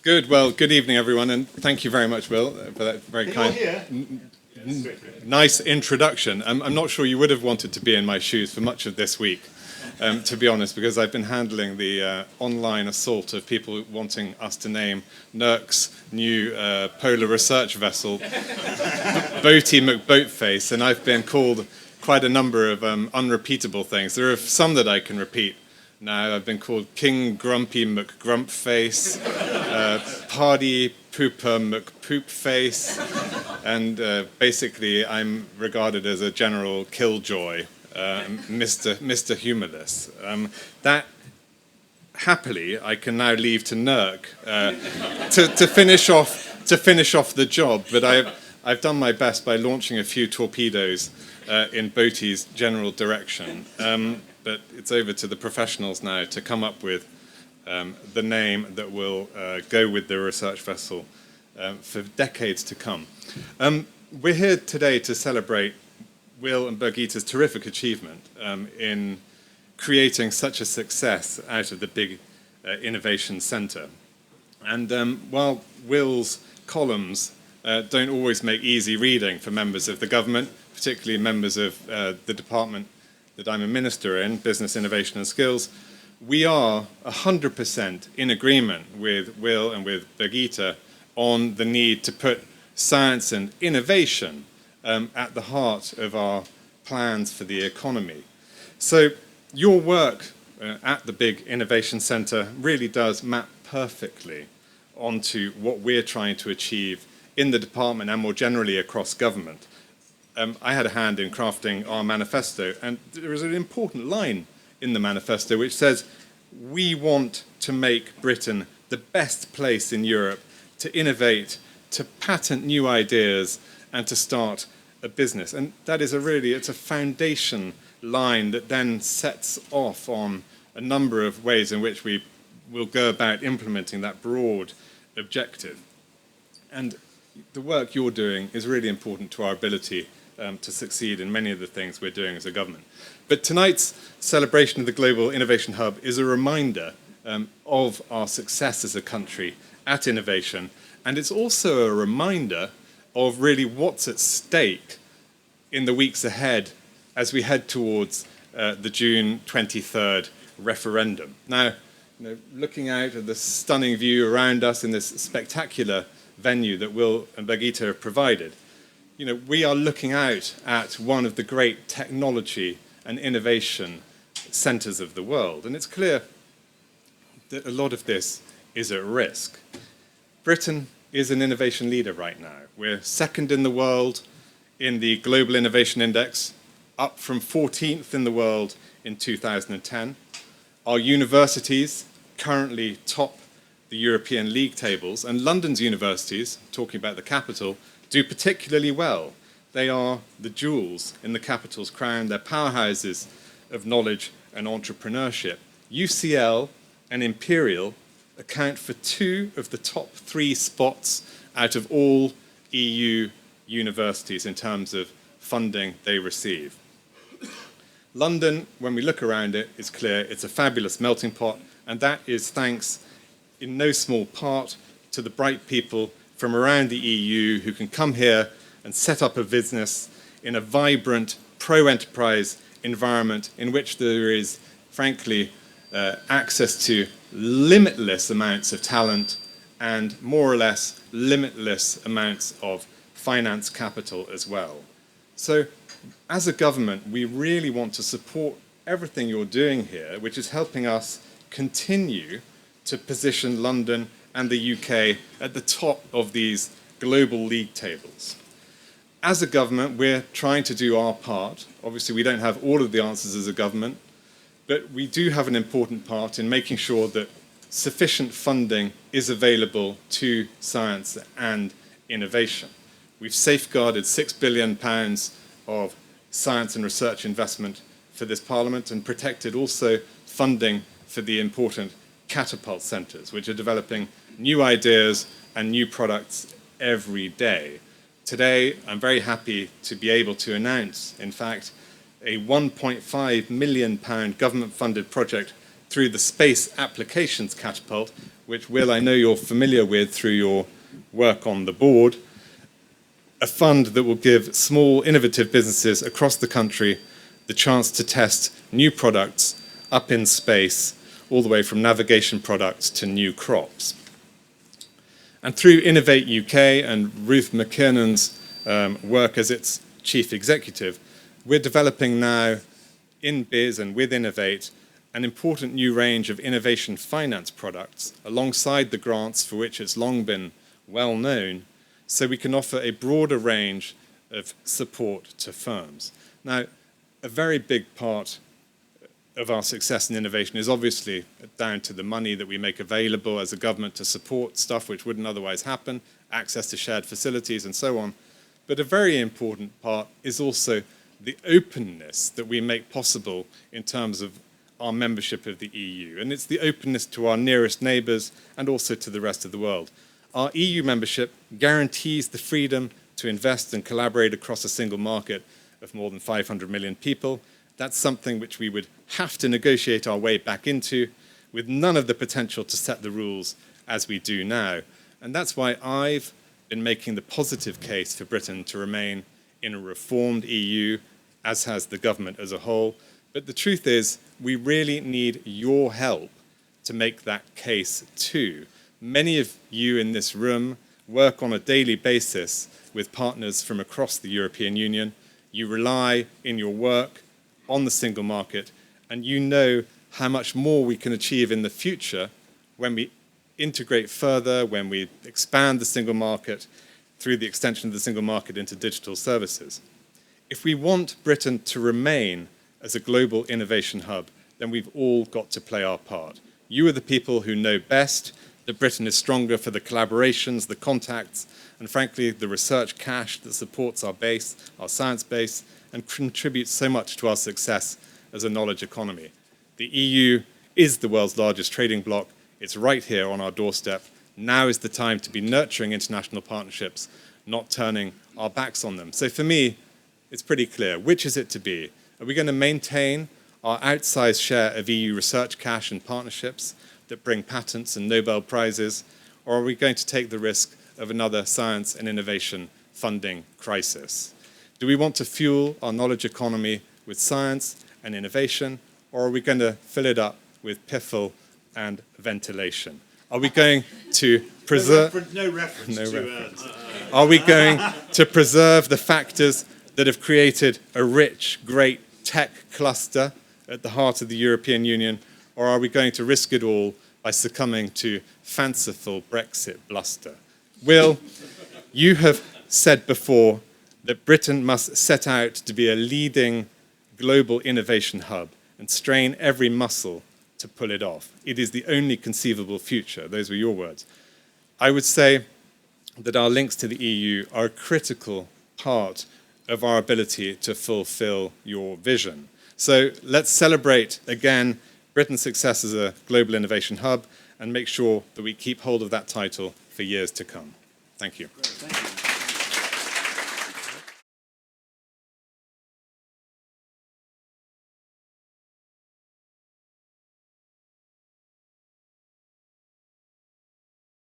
Good. Well, good evening, everyone, and thank you very much, Will, for that very kind, nice introduction. I'm not sure you would have wanted to be in my shoes for much of this week, to be honest, because I've been handling the online assault of people wanting us to name NERC's new polar research vessel, Boaty McBoatface, and I've been called quite a number of unrepeatable things. There are some that I can repeat. Now, I've been called King Grumpy McGrumpface, Party Pooper McPoopface, and basically I'm regarded as a general killjoy, Mr. Humorless. That, happily, I can now leave to NERC to finish off the job, but I've done my best by launching a few torpedoes in Boaty's general direction. But it's over to the professionals now to come up with the name that will go with the research vessel for decades to come. We're here today to celebrate Will and Birgitte's terrific achievement in creating such a success out of the big innovation centre. And while Will's columns don't always make easy reading for members of the government, particularly members of the department that I'm a minister in, Business, Innovation and Skills, we are 100% in agreement with Will and with Birgitte on the need to put science and innovation at the heart of our plans for the economy. So your work at the big innovation centre really does map perfectly onto what we're trying to achieve in the department and more generally across government. I had a hand in crafting our manifesto, and there is an important line in the manifesto which says, we want to make Britain the best place in Europe to innovate, to patent new ideas, and to start a business. And that is it's a foundation line that then sets off on a number of ways in which we will go about implementing that broad objective. And the work you're doing is really important to our ability to succeed in many of the things we're doing as a government. But tonight's celebration of the Global Innovation Hub is a reminder of our success as a country at innovation, and it's also a reminder of really what's at stake in the weeks ahead as we head towards the June 23rd referendum. Now, looking out at the stunning view around us in this spectacular venue that Will and Birgitte have provided, we are looking out at one of the great technology and innovation centres of the world. And it's clear that a lot of this is at risk. Britain is an innovation leader right now. We're second in the world in the Global Innovation Index, up from 14th in the world in 2010. Our universities currently top the European league tables, and London's universities, talking about the capital, do particularly well. They are the jewels in the capital's crown. They're powerhouses of knowledge and entrepreneurship. UCL and Imperial account for 2 of the top 3 spots out of all EU universities in terms of funding they receive. London, when we look around it, is clear it's a fabulous melting pot, and that is thanks in no small part to the bright people from around the EU who can come here and set up a business in a vibrant, pro-enterprise environment in which there is, frankly, access to limitless amounts of talent and more or less limitless amounts of finance capital as well. So, as a government, we really want to support everything you're doing here, which is helping us continue to position London and the UK at the top of these global league tables. As a government, we're trying to do our part. Obviously, we don't have all of the answers as a government, but we do have an important part in making sure that sufficient funding is available to science and innovation. We've safeguarded £6 billion of science and research investment for this Parliament and protected also funding for the important catapult centres, which are developing new ideas and new products every day. Today, I'm very happy to be able to announce, in fact, a £1.5 million government-funded project through the Space Applications Catapult, which, Will, I know you're familiar with through your work on the board, a fund that will give small, innovative businesses across the country the chance to test new products up in space, all the way from navigation products to new crops. And through Innovate UK and Ruth McKernan's work as its chief executive, we're developing now in Biz and with Innovate an important new range of innovation finance products alongside the grants for which it's long been well known, so we can offer a broader range of support to firms. Now, a very big part of our success in innovation is obviously down to the money that we make available as a government to support stuff which wouldn't otherwise happen, access to shared facilities and so on. But a very important part is also the openness that we make possible in terms of our membership of the EU. And it's the openness to our nearest neighbours and also to the rest of the world. Our EU membership guarantees the freedom to invest and collaborate across a single market of more than 500 million people. That's something which we would have to negotiate our way back into, with none of the potential to set the rules as we do now. And that's why I've been making the positive case for Britain to remain in a reformed EU, as has the government as a whole. But the truth is, we really need your help to make that case too. Many of you in this room work on a daily basis with partners from across the European Union. You rely in your work on the single market, and you know how much more we can achieve in the future when we integrate further, when we expand the single market through the extension of the single market into digital services. If we want Britain to remain as a global innovation hub, then we've all got to play our part. You are the people who know best that Britain is stronger for the collaborations, the contacts, and frankly, the research cash that supports our base, our science base, and contributes so much to our success as a knowledge economy. The EU is the world's largest trading bloc. It's right here on our doorstep. Now is the time to be nurturing international partnerships, not turning our backs on them. So for me, it's pretty clear. Which is it to be? Are we going to maintain our outsized share of EU research cash and partnerships that bring patents and Nobel Prizes, or are we going to take the risk of another science and innovation funding crisis? Do we want to fuel our knowledge economy with science and innovation, or are we going to fill it up with piffle and ventilation? Are we going to preserve... No reference. Are we going to preserve the factors that have created a rich, great tech cluster at the heart of the European Union, or are we going to risk it all by succumbing to fanciful Brexit bluster? Will, you have said before that Britain must set out to be a leading global innovation hub and strain every muscle to pull it off. It is the only conceivable future. Those were your words. I would say that our links to the EU are a critical part of our ability to fulfill your vision. So let's celebrate again Britain's success as a global innovation hub and make sure that we keep hold of that title for years to come. Thank you. Great, thank you.